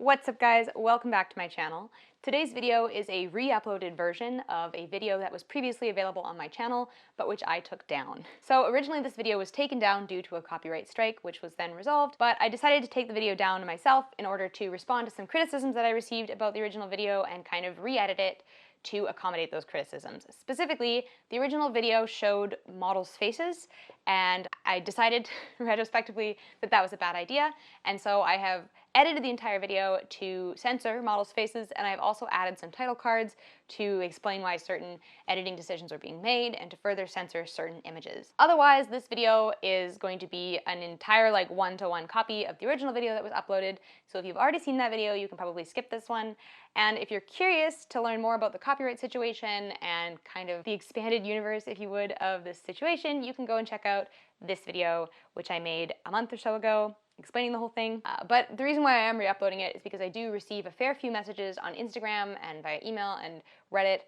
What's up guys, welcome back to my channel. Today's video is a re-uploaded version of a video that was previously available on my channel, but which I took down. So originally this video was taken down due to a copyright strike, which was then resolved, but I decided to take the video down myself in order to respond to some criticisms that I received about the original video and kind of re-edit it to accommodate those criticisms. Specifically, the original video showed models' faces, and I decided retrospectively that that was a bad idea, and so I have edited the entire video to censor models' faces, and I've also added some title cards to explain why certain editing decisions are being made and to further censor certain images. Otherwise, this video is going to be an entire one-to-one copy of the original video that was uploaded, so if you've already seen that video, you can probably skip this one. And if you're curious to learn more about the copyright situation and kind of the expanded universe, if you would, of this situation, you can go and check out this video, which I made a month or so ago, explaining the whole thing. But the reason why I am re-uploading it is because I do receive a fair few messages on Instagram and via email and Reddit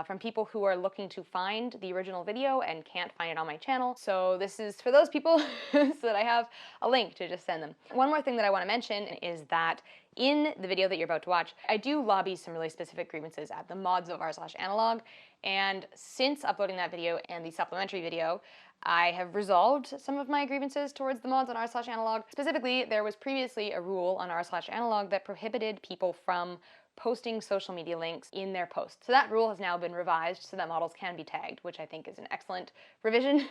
from people who are looking to find the original video and can't find it on my channel. So this is for those people so that I have a link to just send them. One more thing that I want to mention is that in the video that you're about to watch, I do lobby some really specific grievances at the mods of r/analog, and since uploading that video and the supplementary video, I have resolved some of my grievances towards the mods on r/analog. Specifically, there was previously a rule on r/analog that prohibited people from posting social media links in their posts. So that rule has now been revised so that models can be tagged, which I think is an excellent revision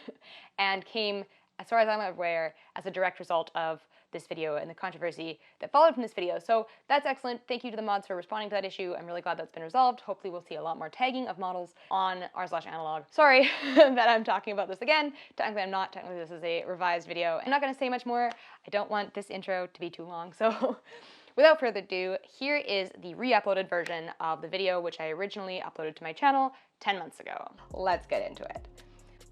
and came, as far as I'm aware, as a direct result of this video and the controversy that followed from this video. So that's excellent. Thank you to the mods for responding to that issue. I'm really glad that's been resolved. Hopefully we'll see a lot more tagging of models on r/analog. Sorry that I'm talking about this again. Technically I'm not. Technically this is a revised video. I'm not going to say much more. I don't want this intro to be too long. So without further ado, here is the re-uploaded version of the video which I originally uploaded to my channel 10 months ago. Let's get into it.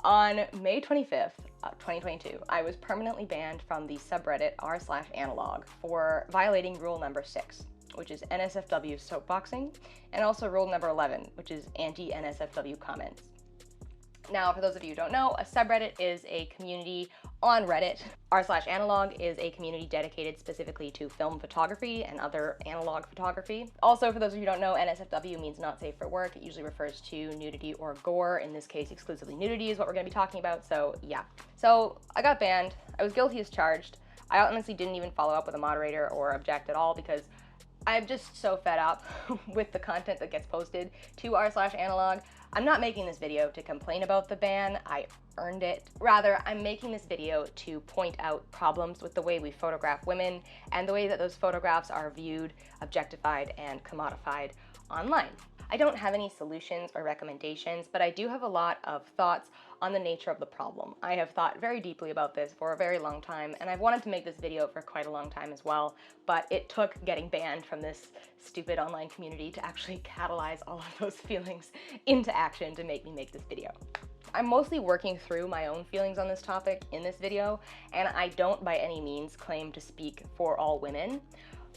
On May 25th, 2022, I was permanently banned from the subreddit r/analog for violating rule number 6, which is NSFW soapboxing, and also rule number 11, which is anti-NSFW comments. Now, for those of you who don't know, a subreddit is a community on Reddit. r/analog is a community dedicated specifically to film photography and other analog photography. Also, for those of you who don't know, NSFW means not safe for work. It usually refers to nudity or gore. In this case, exclusively nudity is what we're going to be talking about, so yeah. So I got banned. I was guilty as charged. I honestly didn't even follow up with a moderator or object at all because I'm just so fed up with the content that gets posted to r/analog. I'm not making this video to complain about the ban, I earned it. Rather, I'm making this video to point out problems with the way we photograph women and the way that those photographs are viewed, objectified, and commodified online. I don't have any solutions or recommendations, but I do have a lot of thoughts on the nature of the problem. I have thought very deeply about this for a very long time, and I've wanted to make this video for quite a long time as well, but it took getting banned from this stupid online community to actually catalyze all of those feelings into action to make me make this video. I'm mostly working through my own feelings on this topic in this video, and I don't by any means claim to speak for all women,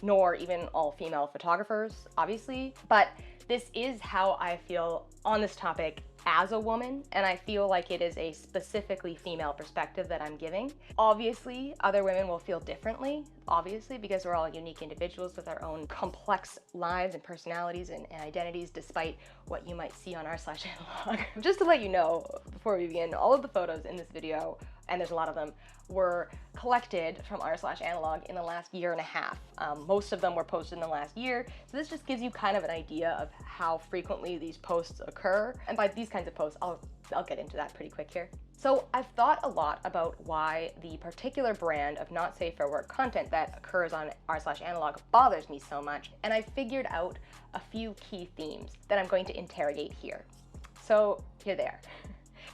nor even all female photographers, obviously, but this is how I feel on this topic as a woman, and I feel like it is a specifically female perspective that I'm giving. Obviously, other women will feel differently, obviously, because we're all unique individuals with our own complex lives and personalities and identities, despite what you might see on r/analog. Just to let you know, before we begin, all of the photos in this video, and there's a lot of them, were collected from r/analog in the last year and a half. Most of them were posted in the last year, so this just gives you kind of an idea of how frequently these posts occur. And by these kinds of posts, I'll get into that pretty quick here. So I've thought a lot about why the particular brand of not safe for work content that occurs on r/analog bothers me so much, and I figured out a few key themes that I'm going to interrogate here. So here they are.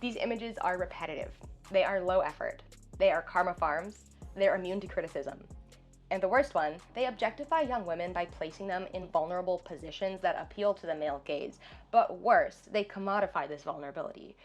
These images are repetitive. They are low effort. They are karma farms. They're immune to criticism. And the worst one, they objectify young women by placing them in vulnerable positions that appeal to the male gaze. But worse, they commodify this vulnerability.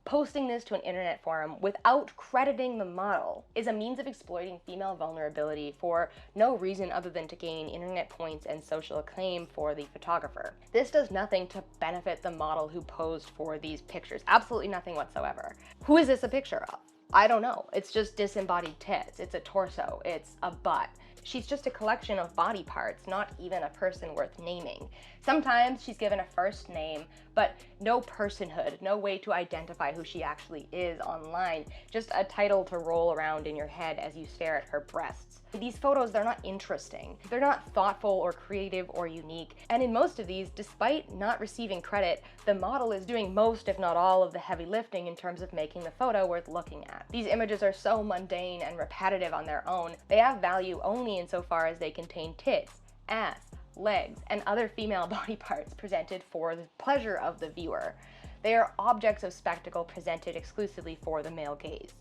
Posting this to an internet forum without crediting the model is a means of exploiting female vulnerability for no reason other than to gain internet points and social acclaim for the photographer. This does nothing to benefit the model who posed for these pictures. Absolutely nothing whatsoever. Who is this a picture of? I don't know. It's just disembodied tits. It's a torso. It's a butt. She's just a collection of body parts, not even a person worth naming. Sometimes she's given a first name, but no personhood, no way to identify who she actually is online, just a title to roll around in your head as you stare at her breasts. These photos, they're not interesting. They're not thoughtful or creative or unique. And in most of these, despite not receiving credit, the model is doing most, if not all, of the heavy lifting in terms of making the photo worth looking at. These images are so mundane and repetitive on their own. They have value only insofar as they contain tits, ass, legs, and other female body parts presented for the pleasure of the viewer. They are objects of spectacle presented exclusively for the male gaze.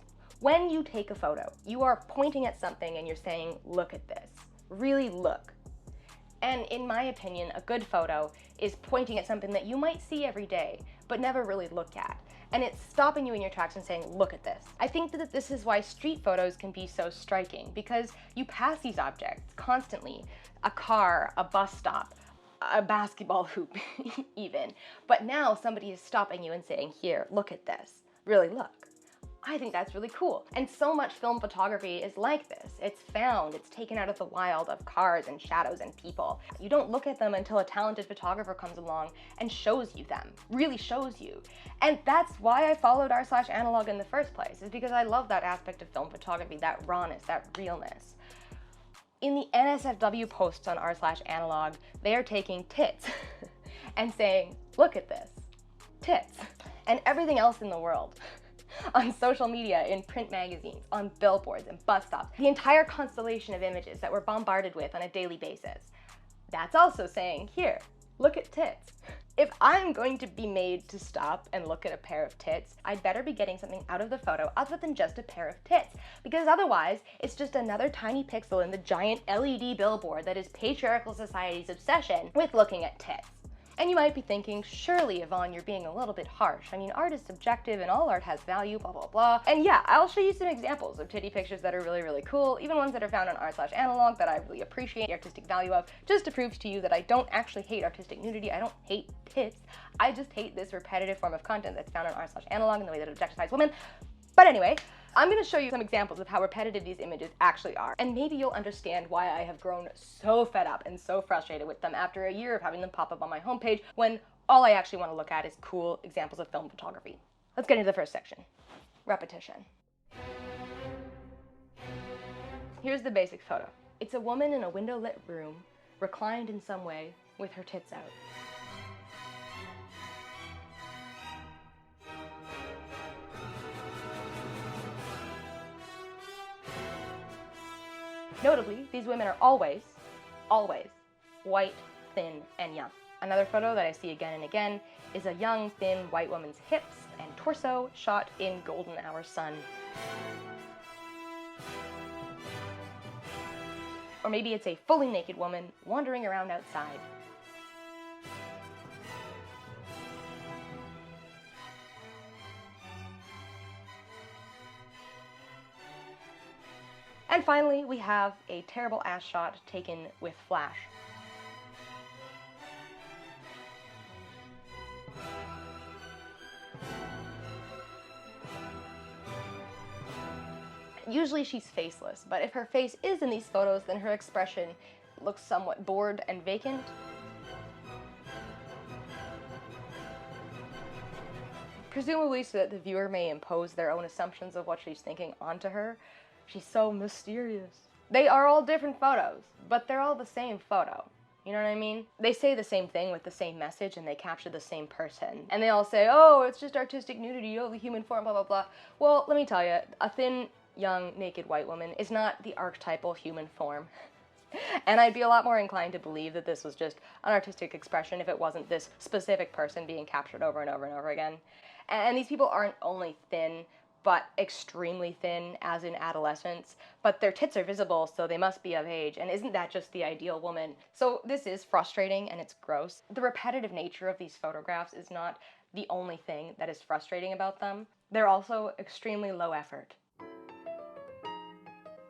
When you take a photo, you are pointing at something and you're saying, look at this. Really look. And in my opinion, a good photo is pointing at something that you might see every day, but never really look at. And it's stopping you in your tracks and saying, look at this. I think that this is why street photos can be so striking, because you pass these objects constantly. A car, a bus stop, a basketball hoop even. But now somebody is stopping you and saying, here, look at this. Really look. I think that's really cool. And so much film photography is like this. It's found, it's taken out of the wild of cars and shadows and people. You don't look at them until a talented photographer comes along and shows you them, really shows you. And that's why I followed r/analog in the first place, is because I love that aspect of film photography, that rawness, that realness. In the NSFW posts on r/analog, they are taking tits and saying, look at this, tits, and everything else in the world. On social media, in print magazines, on billboards and bus stops, the entire constellation of images that we're bombarded with on a daily basis. That's also saying, here, look at tits. If I'm going to be made to stop and look at a pair of tits, I'd better be getting something out of the photo other than just a pair of tits, because otherwise it's just another tiny pixel in the giant LED billboard that is patriarchal society's obsession with looking at tits. And you might be thinking, surely, Yvonne, you're being a little bit harsh. I mean, art is subjective and all art has value, blah, blah, blah. And yeah, I'll show you some examples of titty pictures that are really, really cool, even ones that are found on r/analog that I really appreciate the artistic value of, just to prove to you that I don't actually hate artistic nudity. I don't hate tits. I just hate this repetitive form of content that's found on r/analog and the way that it objectifies women. But anyway, I'm going to show you some examples of how repetitive these images actually are, and maybe you'll understand why I have grown so fed up and so frustrated with them after a year of having them pop up on my homepage when all I actually want to look at is cool examples of film photography. Let's get into the first section. Repetition. Here's the basic photo. It's a woman in a window-lit room, reclined in some way, with her tits out. Notably, these women are always white, thin, and young. Another photo that I see again and again is a young, thin, white woman's hips and torso shot in golden hour sun. Or maybe it's a fully naked woman wandering around outside. And finally, we have a terrible ass shot taken with flash. Usually she's faceless, but if her face is in these photos, then her expression looks somewhat bored and vacant. Presumably so that the viewer may impose their own assumptions of what she's thinking onto her. She's so mysterious. They are all different photos, but they're all the same photo. You know what I mean? They say the same thing with the same message and they capture the same person. And they all say, oh, it's just artistic nudity, oh, the human form, blah, blah, blah. Well, let me tell you, a thin, young, naked white woman is not the archetypal human form. And I'd be a lot more inclined to believe that this was just an artistic expression if it wasn't this specific person being captured over and over and over again. And these people aren't only thin, but extremely thin, as in adolescence, but their tits are visible, so they must be of age, and isn't that just the ideal woman? So this is frustrating and it's gross. The repetitive nature of these photographs is not the only thing that is frustrating about them. They're also extremely low effort.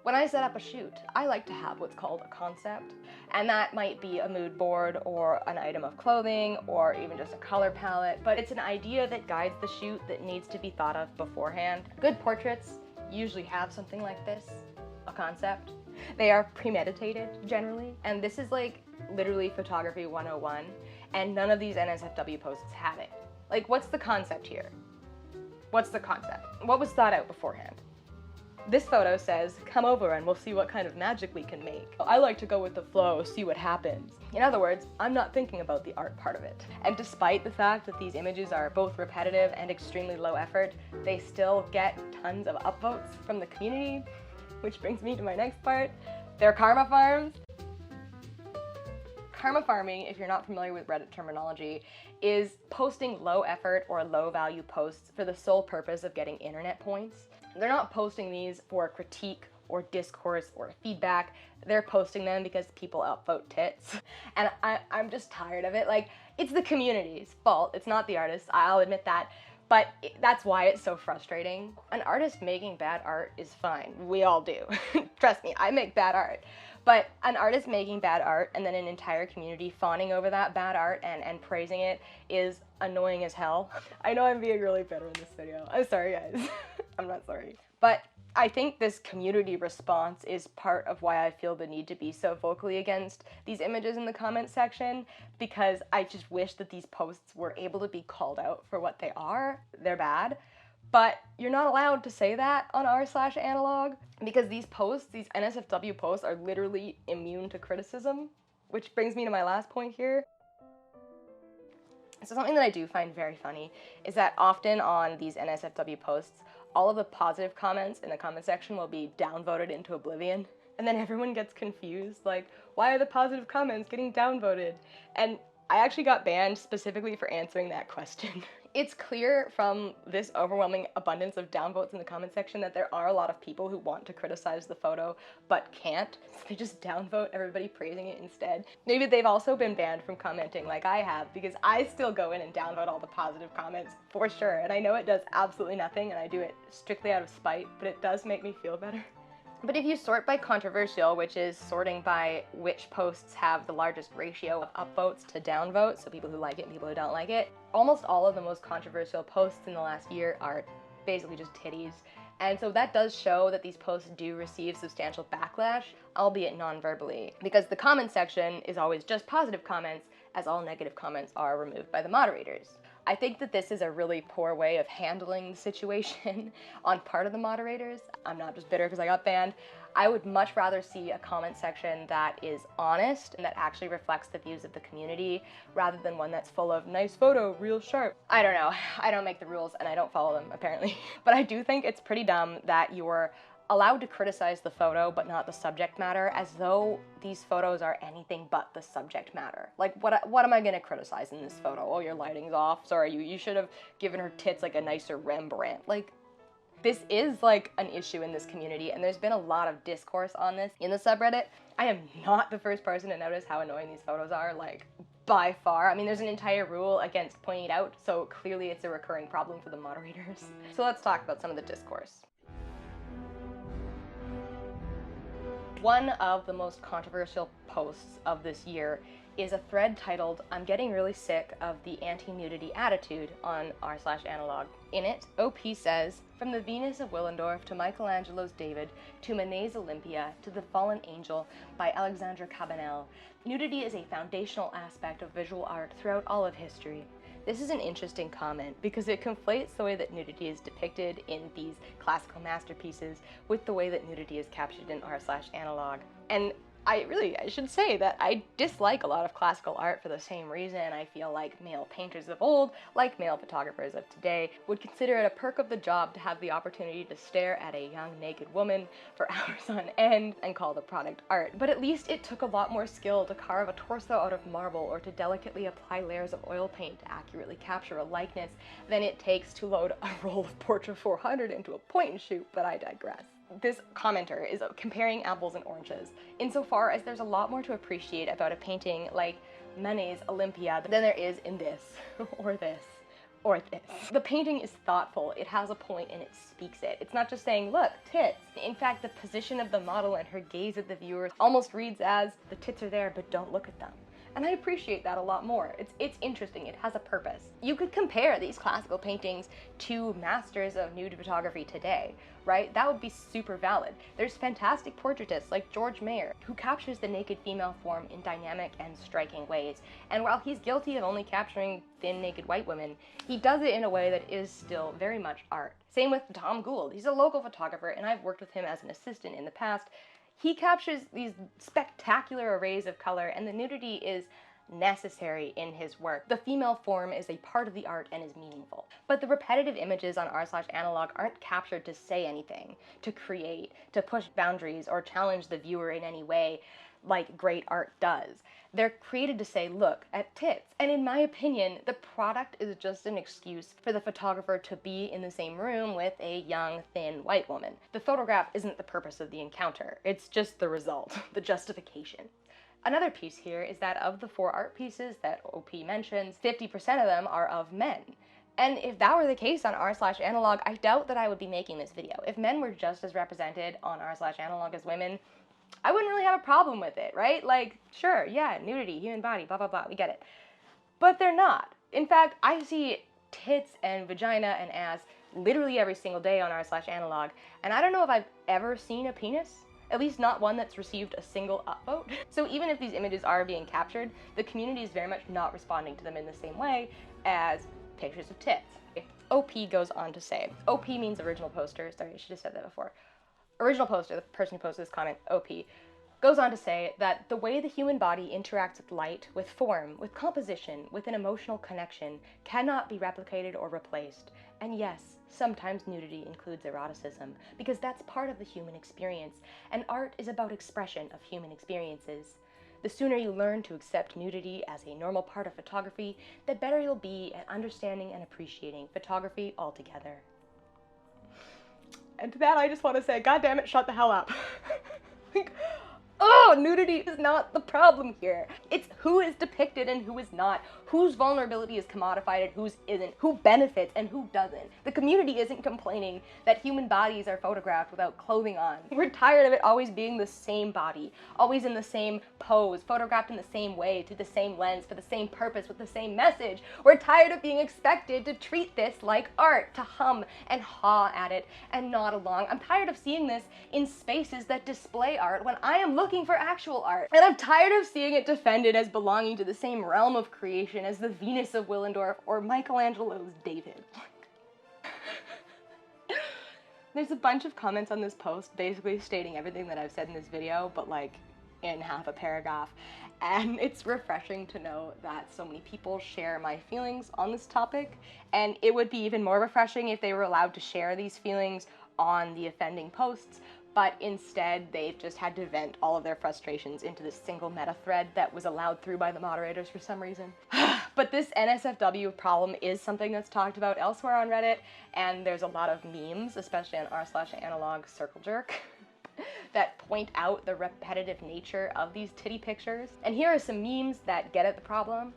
When I set up a shoot, I like to have what's called a concept, and that might be a mood board or an item of clothing or even just a color palette, but it's an idea that guides the shoot that needs to be thought of beforehand. Good portraits usually have something like this, a concept, They are premeditated, generally. And this is like literally photography 101, and none of these NSFW posts have it. Like, what's the concept here? What's the concept? What was thought out beforehand? This photo says, come over and we'll see what kind of magic we can make. I like to go with the flow, see what happens. In other words, I'm not thinking about the art part of it. And despite the fact that these images are both repetitive and extremely low effort, they still get tons of upvotes from the community, which brings me to my next part. They're karma farms. Karma farming, if you're not familiar with Reddit terminology, is posting low effort or low value posts for the sole purpose of getting internet points. They're not posting these for critique or discourse or feedback. They're posting them because people upvote tits. And I'm just tired of it. Like, it's the community's fault. It's not the artist's. I'll admit that. But that's why it's so frustrating. An artist making bad art is fine. We all do. Trust me, I make bad art. But an artist making bad art and then an entire community fawning over that bad art and praising it is annoying as hell. I know I'm being really bitter in this video. I'm sorry, guys. I'm not sorry. But I think this community response is part of why I feel the need to be so vocally against these images in the comment section, because I just wish that these posts were able to be called out for what they are. They're bad. But you're not allowed to say that on r/analog, because these posts, these NSFW posts, are literally immune to criticism, which brings me to my last point here. So something that I do find very funny is that often on these NSFW posts, all of the positive comments in the comment section will be downvoted into oblivion, and then everyone gets confused, like, why are the positive comments getting downvoted? And I actually got banned specifically for answering that question. It's clear from this overwhelming abundance of downvotes in the comment section that there are a lot of people who want to criticize the photo but can't, so they just downvote everybody praising it instead. Maybe they've also been banned from commenting like I have, because I still go in and downvote all the positive comments for sure, and I know it does absolutely nothing and I do it strictly out of spite, but it does make me feel better. But if you sort by controversial, which is sorting by which posts have the largest ratio of upvotes to downvotes, so people who like it and people who don't like it, almost all of the most controversial posts in the last year are basically just titties. And so that does show that these posts do receive substantial backlash, albeit non-verbally, because the comment section is always just positive comments, as all negative comments are removed by the moderators. I think that this is a really poor way of handling the situation on part of the moderators. I'm not just bitter because I got banned. I would much rather see a comment section that is honest and that actually reflects the views of the community, rather than one that's full of nice photo, real sharp. I don't know. I don't make the rules and I don't follow them, apparently. But I do think it's pretty dumb that you're allowed to criticize the photo but not the subject matter, as though these photos are anything but the subject matter. Like, what am I gonna criticize in this photo? Oh, your lighting's off. Sorry, you should have given her tits like a nicer Rembrandt. Like, this is like an issue in this community, and there's been a lot of discourse on this in the subreddit. I am not the first person to notice how annoying these photos are, like, by far. I mean, there's an entire rule against pointing it out, so clearly it's a recurring problem for the moderators. So let's talk about some of the discourse. One of the most controversial posts of this year is a thread titled, "I'm getting really sick of the anti-nudity attitude" on r/analog. In it, OP says, "From the Venus of Willendorf to Michelangelo's David to Manet's Olympia to The Fallen Angel by Alexandre Cabanel, nudity is a foundational aspect of visual art throughout all of history." This is an interesting comment because it conflates the way that nudity is depicted in these classical masterpieces with the way that nudity is captured in r/analog. And I should say that I dislike a lot of classical art for the same reason. I feel like male painters of old, like male photographers of today, would consider it a perk of the job to have the opportunity to stare at a young naked woman for hours on end and call the product art. But at least it took a lot more skill to carve a torso out of marble or to delicately apply layers of oil paint to accurately capture a likeness than it takes to load a roll of Portra 400 into a point and shoot, but I digress. This commenter is comparing apples and oranges, insofar as there's a lot more to appreciate about a painting like Manet's Olympia than there is in this, or this, or this. The painting is thoughtful, it has a point and it speaks it. It's not just saying, look, tits. In fact, the position of the model and her gaze at the viewer almost reads as, the tits are there, but don't look at them. And I appreciate that a lot more. It's interesting, it has a purpose. You could compare these classical paintings to masters of nude photography today, right? That would be super valid. There's fantastic portraitists like George Mayer, who captures the naked female form in dynamic and striking ways. And while he's guilty of only capturing thin, naked white women, he does it in a way that is still very much art. Same with Tom Gould. He's a local photographer, and I've worked with him as an assistant in the past. He captures these spectacular arrays of color, and the nudity is necessary in his work. The female form is a part of the art and is meaningful. But the repetitive images on r/analog aren't captured to say anything, to create, to push boundaries, or challenge the viewer in any way like great art does. They're created to say, look at tits. And in my opinion, the product is just an excuse for the photographer to be in the same room with a young, thin white woman. The photograph isn't the purpose of the encounter. It's just the result, the justification. Another piece here is that of the 4 art pieces that OP mentions, 50% of them are of men. And if that were the case on r/analog, I doubt that I would be making this video. If men were just as represented on r/analog as women, I wouldn't really have a problem with it, right? Like, sure, yeah, nudity, human body, blah, blah, blah, we get it. But they're not. In fact, I see tits and vagina and ass literally every single day on r/analog, and I don't know if I've ever seen a penis, at least not one that's received a single upvote. So even if these images are being captured, the community is very much not responding to them in the same way as pictures of tits. OP goes on to say, OP means original poster, sorry, I should have said that before. Original poster, the person who posted this comment, OP, goes on to say that the way the human body interacts with light, with form, with composition, with an emotional connection, cannot be replicated or replaced. And yes, sometimes nudity includes eroticism, because that's part of the human experience, and art is about expression of human experiences. The sooner you learn to accept nudity as a normal part of photography, the better you'll be at understanding and appreciating photography altogether. And to that, I just want to say, God damn it, shut the hell up. Like, oh, nudity is not the problem here. It's who is depicted and who is not, whose vulnerability is commodified and whose isn't, who benefits and who doesn't. The community isn't complaining that human bodies are photographed without clothing on. We're tired of it always being the same body, always in the same pose, photographed in the same way, through the same lens, for the same purpose, with the same message. We're tired of being expected to treat this like art, to hum and haw at it and nod along. I'm tired of seeing this in spaces that display art when I am looking for actual art. And I'm tired of seeing it defended as belonging to the same realm of creation as the Venus of Willendorf or Michelangelo's David. There's a bunch of comments on this post basically stating everything that I've said in this video, but like in half a paragraph. And it's refreshing to know that so many people share my feelings on this topic. And it would be even more refreshing if they were allowed to share these feelings on the offending posts, but instead they've just had to vent all of their frustrations into this single meta thread that was allowed through by the moderators for some reason. But this NSFW problem is something that's talked about elsewhere on Reddit, and there's a lot of memes, especially on r/analog circle jerk, that point out the repetitive nature of these titty pictures. And here are some memes that get at the problem.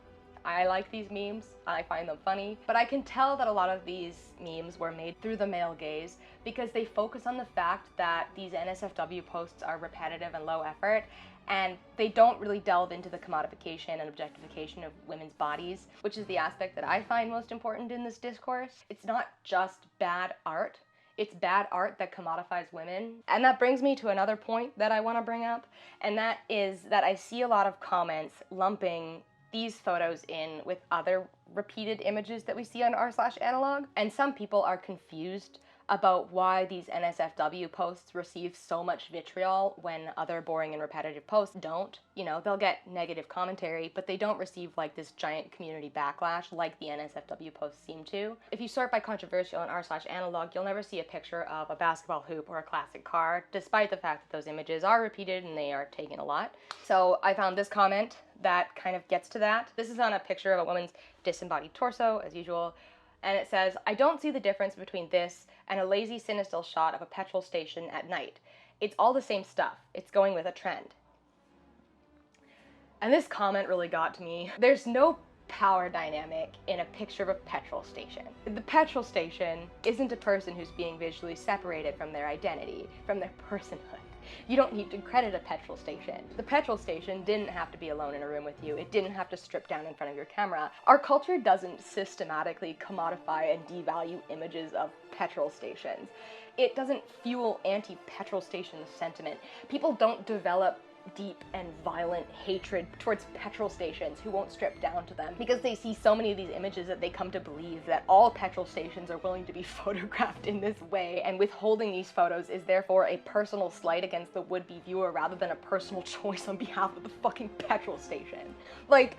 I like these memes, I find them funny, but I can tell that a lot of these memes were made through the male gaze because they focus on the fact that these NSFW posts are repetitive and low effort, and they don't really delve into the commodification and objectification of women's bodies, which is the aspect that I find most important in this discourse. It's not just bad art, it's bad art that commodifies women. And that brings me to another point that I want to bring up, and that is that I see a lot of comments lumping these photos in with other repeated images that we see on r/analog, and some people are confused about why these NSFW posts receive so much vitriol when other boring and repetitive posts don't. You know, they'll get negative commentary, but they don't receive like this giant community backlash like the NSFW posts seem to. If you sort by controversial on r/analog, you'll never see a picture of a basketball hoop or a classic car, despite the fact that those images are repeated and they are taken a lot. So I found this comment that kind of gets to that. This is on a picture of a woman's disembodied torso, as usual, and it says, "I don't see the difference between this and a lazy cinestill shot of a petrol station at night. It's all the same stuff. It's going with a trend." And this comment really got to me. There's no power dynamic in a picture of a petrol station. The petrol station isn't a person who's being visually separated from their identity, from their personhood. You don't need to credit a petrol station. The petrol station didn't have to be alone in a room with you. It didn't have to strip down in front of your camera. Our culture doesn't systematically commodify and devalue images of petrol stations. It doesn't fuel anti-petrol station sentiment. People don't develop deep and violent hatred towards petrol stations who won't strip down to them because they see so many of these images that they come to believe that all petrol stations are willing to be photographed in this way, and withholding these photos is therefore a personal slight against the would-be viewer rather than a personal choice on behalf of the fucking petrol station. Like,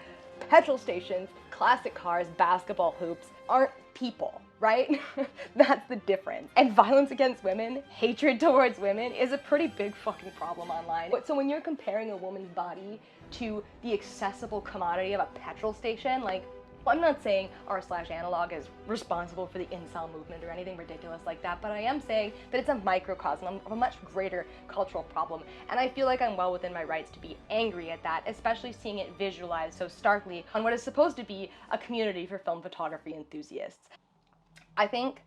petrol stations, classic cars, basketball hoops aren't people, right? That's the difference. And violence against women, hatred towards women, is a pretty big fucking problem online. So when you're comparing a woman's body to the accessible commodity of a petrol station, like, I'm not saying r/analog is responsible for the incel movement or anything ridiculous like that, but I am saying that it's a microcosm of a much greater cultural problem, and I feel like I'm well within my rights to be angry at that, especially seeing it visualized so starkly on what is supposed to be a community for film photography enthusiasts. I think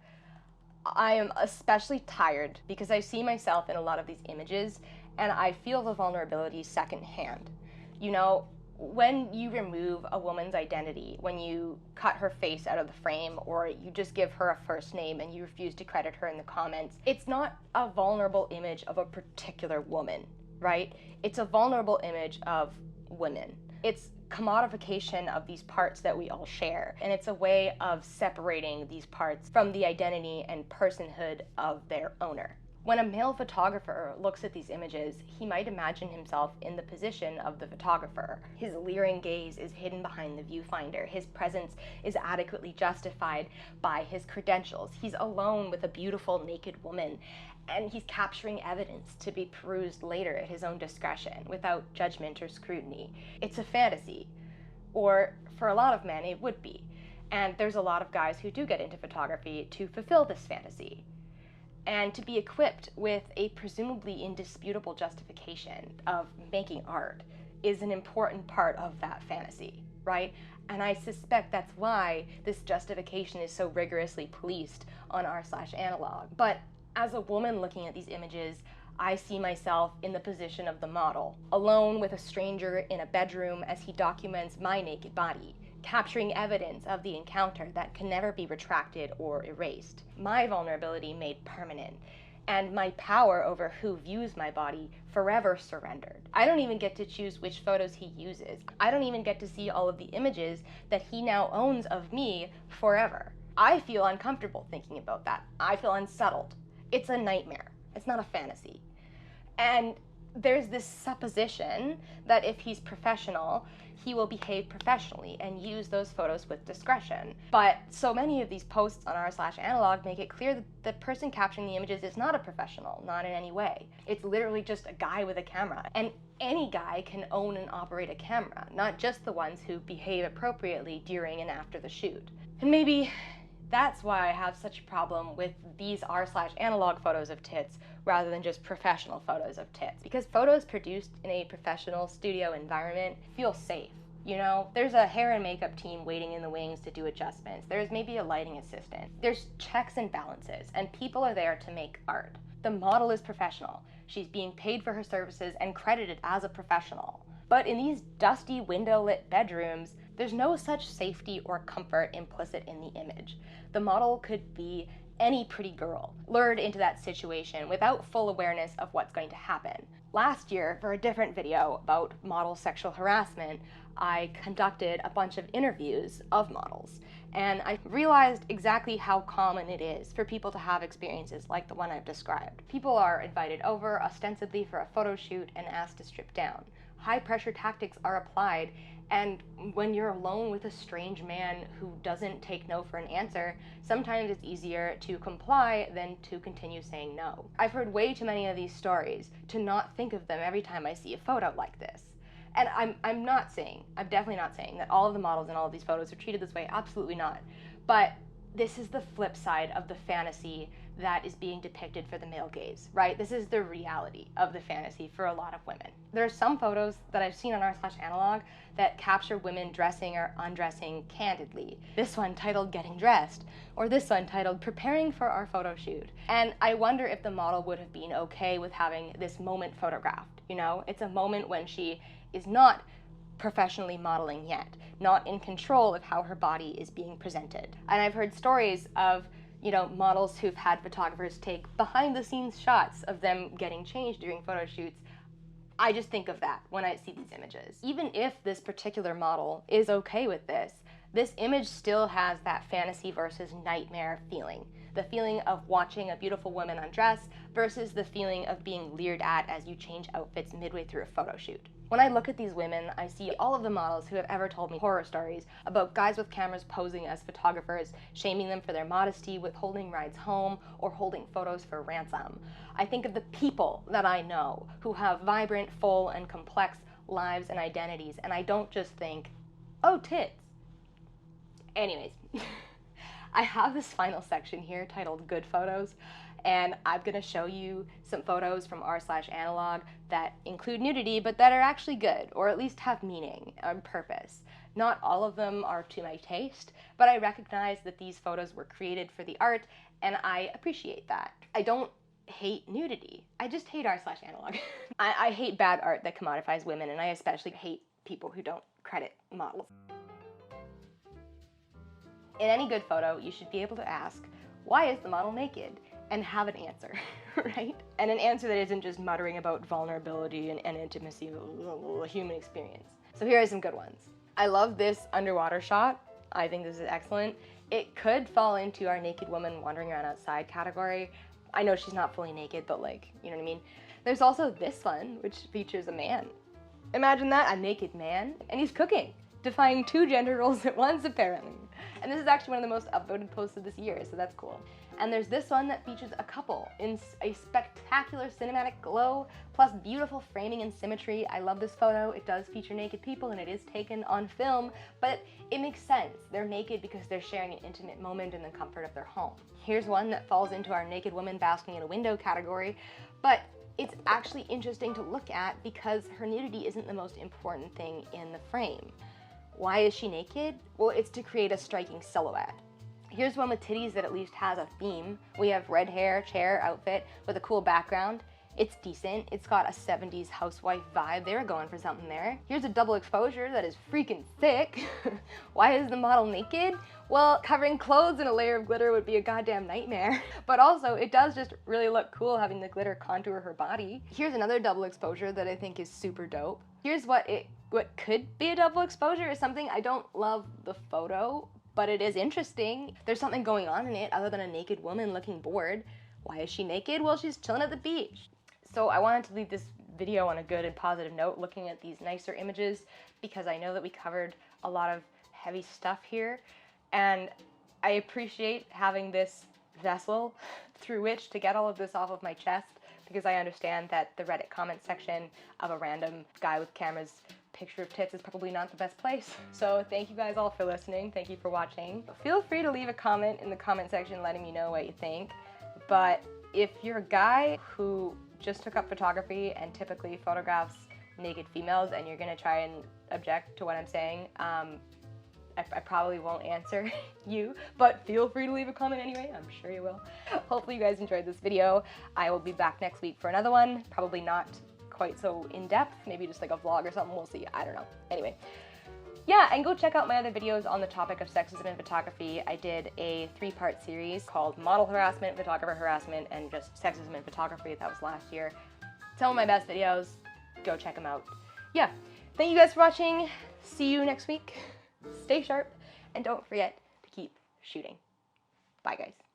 I am especially tired because I see myself in a lot of these images and I feel the vulnerability secondhand. You know, when you remove a woman's identity, when you cut her face out of the frame, or you just give her a first name and you refuse to credit her in the comments, it's not a vulnerable image of a particular woman, right? It's a vulnerable image of women. It's commodification of these parts that we all share, and it's a way of separating these parts from the identity and personhood of their owner. When a male photographer looks at these images, he might imagine himself in the position of the photographer. His leering gaze is hidden behind the viewfinder. His presence is adequately justified by his credentials. He's alone with a beautiful naked woman, and he's capturing evidence to be perused later at his own discretion without judgment or scrutiny. It's a fantasy, or for a lot of men it would be. And there's a lot of guys who do get into photography to fulfill this fantasy. And to be equipped with a presumably indisputable justification of making art is an important part of that fantasy, right? And I suspect that's why this justification is so rigorously policed on r/analog. But as a woman looking at these images, I see myself in the position of the model, alone with a stranger in a bedroom as he documents my naked body, capturing evidence of the encounter that can never be retracted or erased. My vulnerability made permanent, and my power over who views my body forever surrendered. I don't even get to choose which photos he uses. I don't even get to see all of the images that he now owns of me forever. I feel uncomfortable thinking about that. I feel unsettled. It's a nightmare. It's not a fantasy. And there's this supposition that if he's professional, he will behave professionally and use those photos with discretion. But so many of these posts on r/analog make it clear that the person capturing the images is not a professional, not in any way. It's literally just a guy with a camera. And any guy can own and operate a camera, not just the ones who behave appropriately during and after the shoot. And maybe that's why I have such a problem with these r/analog photos of tits rather than just professional photos of tits. Because photos produced in a professional studio environment feel safe. You know, there's a hair and makeup team waiting in the wings to do adjustments. There's maybe a lighting assistant. There's checks and balances, and people are there to make art. The model is professional. She's being paid for her services and credited as a professional. But in these dusty, window-lit bedrooms, there's no such safety or comfort implicit in the image. The model could be any pretty girl, lured into that situation without full awareness of what's going to happen. Last year, for a different video about model sexual harassment, I conducted a bunch of interviews of models, and I realized exactly how common it is for people to have experiences like the one I've described. People are invited over ostensibly for a photo shoot and asked to strip down. High-pressure tactics are applied, and when you're alone with a strange man who doesn't take no for an answer, sometimes it's easier to comply than to continue saying no. I've heard way too many of these stories to not think of them every time I see a photo like this. And I'm definitely not saying that all of the models in all of these photos are treated this way, absolutely not. But this is the flip side of the fantasy that is being depicted for the male gaze, right? This is the reality of the fantasy for a lot of women. There are some photos that I've seen on r/analog that capture women dressing or undressing candidly. This one titled Getting Dressed, or this one titled Preparing for Our Photo Shoot. And I wonder if the model would have been okay with having this moment photographed, you know? It's a moment when she is not professionally modeling yet, not in control of how her body is being presented. And I've heard stories of, you know, models who've had photographers take behind the scenes shots of them getting changed during photo shoots. I just think of that when I see these images. Even if this particular model is okay with this, this image still has that fantasy versus nightmare feeling. The feeling of watching a beautiful woman undress versus the feeling of being leered at as you change outfits midway through a photo shoot. When I look at these women, I see all of the models who have ever told me horror stories about guys with cameras posing as photographers, shaming them for their modesty, withholding rides home, or holding photos for ransom. I think of the people that I know who have vibrant, full, and complex lives and identities, and I don't just think, oh, tits. Anyways, I have this final section here titled Good Photos, and I'm gonna show you some photos from r/analog that include nudity, but that are actually good, or at least have meaning and purpose. Not all of them are to my taste, but I recognize that these photos were created for the art, and I appreciate that. I don't hate nudity. I just hate r/analog. I hate bad art that commodifies women, and I especially hate people who don't credit models. In any good photo, you should be able to ask, why is the model naked? And have an answer, right? And an answer that isn't just muttering about vulnerability and intimacy of a human experience. So here are some good ones. I love this underwater shot. I think this is excellent. It could fall into our naked woman wandering around outside category. I know she's not fully naked, but like, you know what I mean? There's also this one, which features a man. Imagine that, a naked man, and he's cooking, defying two gender roles at once, apparently. And this is actually one of the most upvoted posts of this year, so that's cool. And there's this one that features a couple in a spectacular cinematic glow, plus beautiful framing and symmetry. I love this photo. It does feature naked people, and it is taken on film, but it makes sense. They're naked because they're sharing an intimate moment in the comfort of their home. Here's one that falls into our naked woman basking in a window category, but it's actually interesting to look at because her nudity isn't the most important thing in the frame. Why is she naked? Well, it's to create a striking silhouette. Here's one with titties that at least has a theme. We have red hair, chair, outfit with a cool background. It's decent. It's got a 70s housewife vibe. They were going for something there. Here's a double exposure that is freaking thick. Why is the model naked? Well, covering clothes in a layer of glitter would be a goddamn nightmare. But also, it does just really look cool having the glitter contour her body. Here's another double exposure that I think is super dope. Here's what could be a double exposure is something. I don't love the photo, but it is interesting. There's something going on in it other than a naked woman looking bored. Why is she naked? Well, she's chilling at the beach. So I wanted to leave this video on a good and positive note, looking at these nicer images, because I know that we covered a lot of heavy stuff here, and I appreciate having this vessel through which to get all of this off of my chest, because I understand that the Reddit comment section of a random guy with camera's picture of tits is probably not the best place. So thank you guys all for listening. Thank you for watching. Feel free to leave a comment in the comment section letting me know what you think. But if you're a guy who just took up photography and typically photographs naked females and you're gonna try and object to what I'm saying, I probably won't answer you, but feel free to leave a comment anyway. I'm sure you will. Hopefully you guys enjoyed this video. I will be back next week for another one. Probably not quite so in-depth, maybe just like a vlog or something, we'll see, I don't know. Anyway, yeah, and go check out my other videos on the topic of sexism in photography. I did a 3-part series called Model Harassment, Photographer Harassment, and just Sexism in Photography. That was last year. Some of my best videos, go check them out. Yeah, thank you guys for watching. See you next week. Stay sharp, and don't forget to keep shooting. Bye, guys.